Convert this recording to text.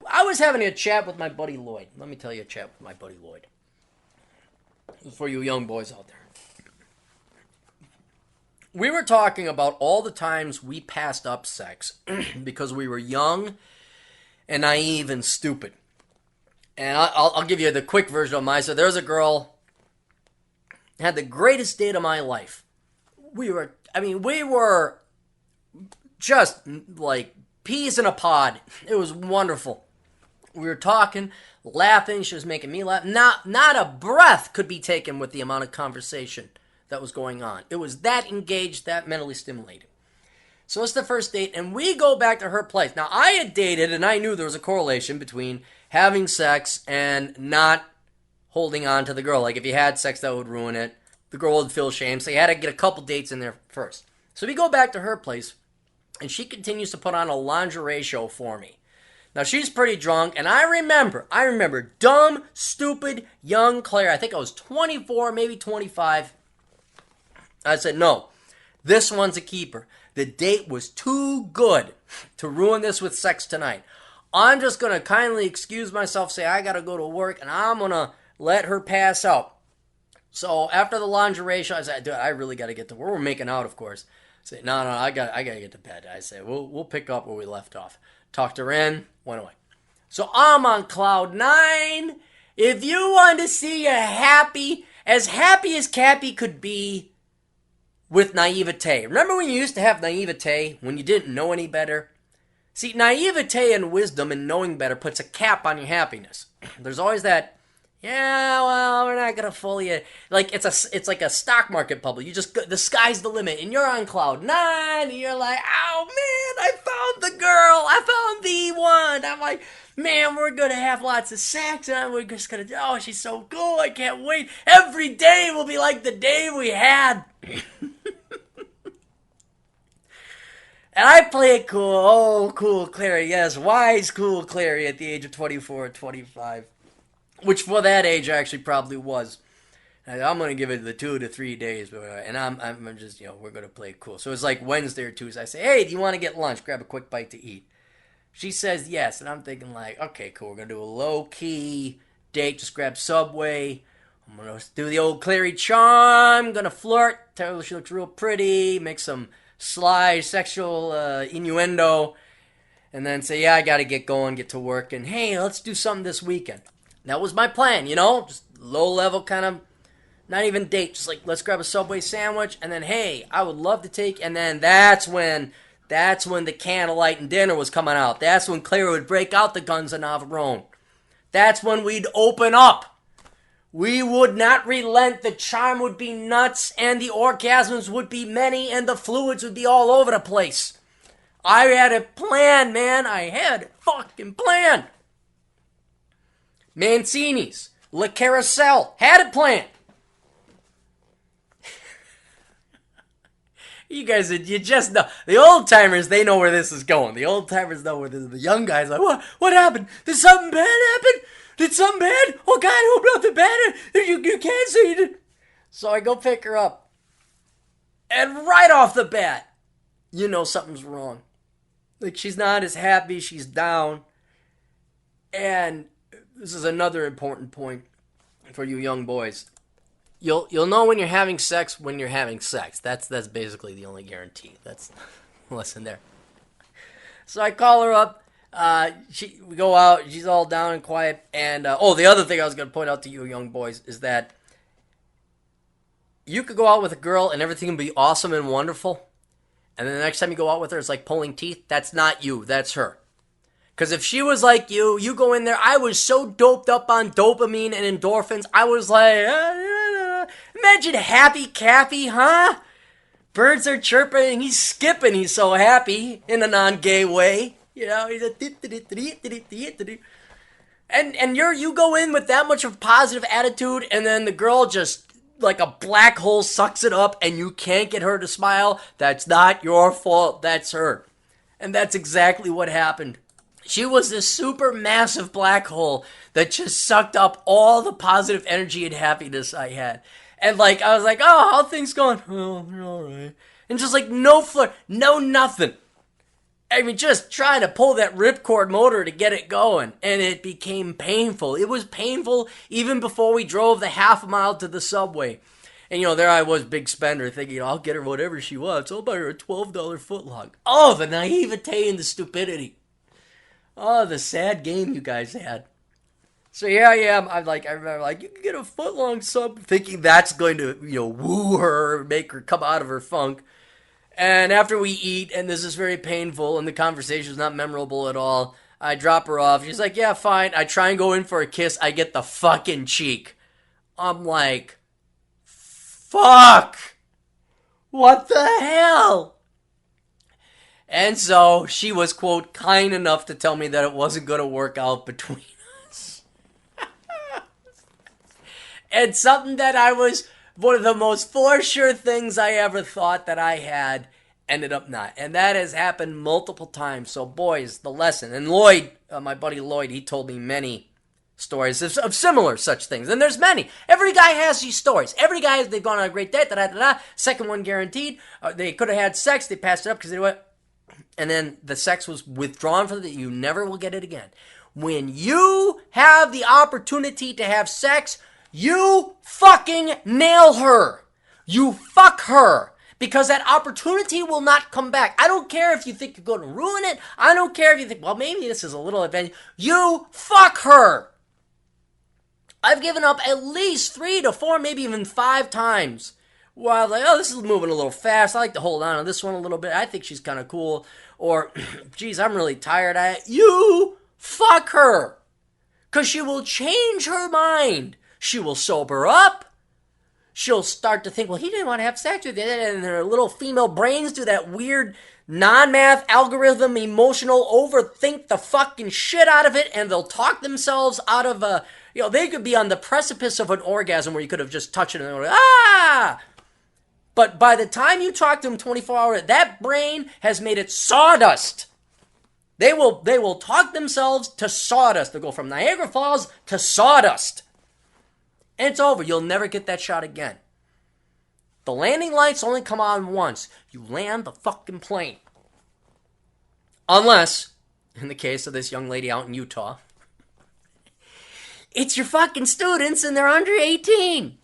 I was having a chat with my buddy Lloyd. Let me tell you a chat with my buddy Lloyd. For you young boys out there. We were talking about all the times we passed up sex because we were young and naive and stupid. And I'll give you the quick version of mine. So there's a girl, had the greatest date of my life. We were just like peas in a pod. It was wonderful. We were talking, laughing. She was making me laugh. Not a breath could be taken with the amount of conversation that was going on. It was that engaged, that mentally stimulating. So it's the first date, and we go back to her place. Now, I had dated, and I knew there was a correlation between having sex and not holding on to the girl. Like, if you had sex, that would ruin it. The girl would feel shame, so you had to get a couple dates in there first. So we go back to her place, and she continues to put on a lingerie show for me. Now, she's pretty drunk, and I remember dumb, stupid, young Claire. I think I was 24, maybe 25. I said, no, this one's a keeper. The date was too good to ruin this with sex tonight. I'm just going to kindly excuse myself, say I got to go to work, and I'm going to let her pass out. So after the lingerie show, I said, dude, I really got to get to work. We're making out, of course. I said, no, I got to get to bed. I said, we'll pick up where we left off. Talked her in, went away. So I'm on cloud 9. If you want to see as happy as Cappy could be, with naivete. Remember when you used to have naivete when you didn't know any better? See, naivete and wisdom and knowing better puts a cap on your happiness. There's always that, yeah, well, we're not gonna fool you. Like it's like a stock market bubble. The sky's the limit, and you're on cloud 9, and you're like, oh man, I found the girl, I found the one. I'm like, man, we're gonna have lots of sex, and we're just gonna, oh, she's so cool, I can't wait. Every day will be like the day we had. And I play it cool. Oh, cool Clary. Yes, wise, cool Clary at the age of 24 or 25. Which for that age I actually probably was. I'm going to give it the 2 to 3 days. And I'm just, we're going to play it cool. So it's like Wednesday or Tuesday. I say, hey, do you want to get lunch? Grab a quick bite to eat. She says yes. And I'm thinking like, okay, cool. We're going to do a low-key date. Just grab Subway. I'm going to do the old Clary charm. I'm going to flirt. Tell her she looks real pretty. Make some sly sexual innuendo, and then say, yeah, I gotta get going, get to work, and hey, let's do something this weekend. That was my plan, just low level kind of, not even date, just like, let's grab a Subway sandwich, and then, hey, I would love to take, and then that's when the candlelight and dinner was coming out. That's when Claire would break out the guns of Navarone. That's when we'd open up. We would not relent. The charm would be nuts, and the orgasms would be many, and the fluids would be all over the place. I had a plan, man. I had a fucking plan. Mancini's, Le Carousel, had a plan. You guys, you just know. The old timers, they know where this is going. The old timers know where this is. The young guys are like, what happened? Did something bad happen? Did something bad? Oh God, who brought the bad? You can't say it. So I go pick her up. And right off the bat, something's wrong. Like, she's not as happy, she's down. And this is another important point for you young boys. You'll know when you're having sex when you're having sex. That's basically the only guarantee. That's listen there. So I call her up. We go out. She's all down and quiet. And the other thing I was going to point out to you young boys is that you could go out with a girl and everything will be awesome and wonderful. And then the next time you go out with her, it's like pulling teeth. That's not you. That's her. Because if she was like you go in there. I was so doped up on dopamine and endorphins. I was like, imagine happy Cappy, huh? Birds are chirping. He's skipping. He's so happy in a non-gay way. He's a and you go in with that much of positive attitude, and then the girl just like a black hole sucks it up, and you can't get her to smile. That's not your fault. That's her, and that's exactly what happened. She was this super massive black hole that just sucked up all the positive energy and happiness I had, and like I was like, oh, how things going? Oh, you're all right, and just like no flirt, no nothing. I mean, just trying to pull that ripcord motor to get it going. And it became painful. It was painful even before we drove the half mile to the subway. And, there I was, big spender, thinking, I'll get her whatever she wants. I'll buy her a $12 footlong. Oh, the naivete and the stupidity. Oh, the sad game you guys had. So here I am. I remember, you can get a footlong sub, thinking that's going to, woo her, make her come out of her funk. And after we eat, and this is very painful, and the conversation is not memorable at all, I drop her off. She's like, yeah, fine. I try and go in for a kiss. I get the fucking cheek. I'm like, fuck! What the hell? And so she was, quote, kind enough to tell me that it wasn't going to work out between us. And something that I was one of the most for sure things I ever thought that I had ended up not. And that has happened multiple times. So, boys, the lesson. And Lloyd, my buddy Lloyd, he told me many stories of similar such things. And there's many. Every guy has these stories. Every guy, they've gone on a great date, second one guaranteed. They could have had sex. They passed it up because they went. And then the sex was withdrawn from it. You never will get it again. When you have the opportunity to have sex, you fucking nail her. You fuck her. Because that opportunity will not come back. I don't care if you think you're going to ruin it. I don't care if you think, well, maybe this is a little advantage. You fuck her. I've given up at least 3 to 4, maybe even 5 times. Well, I was like, this is moving a little fast. I like to hold on to this one a little bit. I think she's kind of cool. Or, geez, I'm really tired. You fuck her. Because she will change her mind. She will sober up. She'll start to think, well, he didn't want to have sex with you. And her little female brains do that weird non-math algorithm, emotional, overthink the fucking shit out of it. And they'll talk themselves out of they could be on the precipice of an orgasm where you could have just touched it and they're like, ah! But by the time you talk to them 24 hours, that brain has made it sawdust. They will talk themselves to sawdust. They'll go from Niagara Falls to sawdust. And it's over. You'll never get that shot again. The landing lights only come on once. You land the fucking plane. Unless, in the case of this young lady out in Utah, it's your fucking students and they're under 18.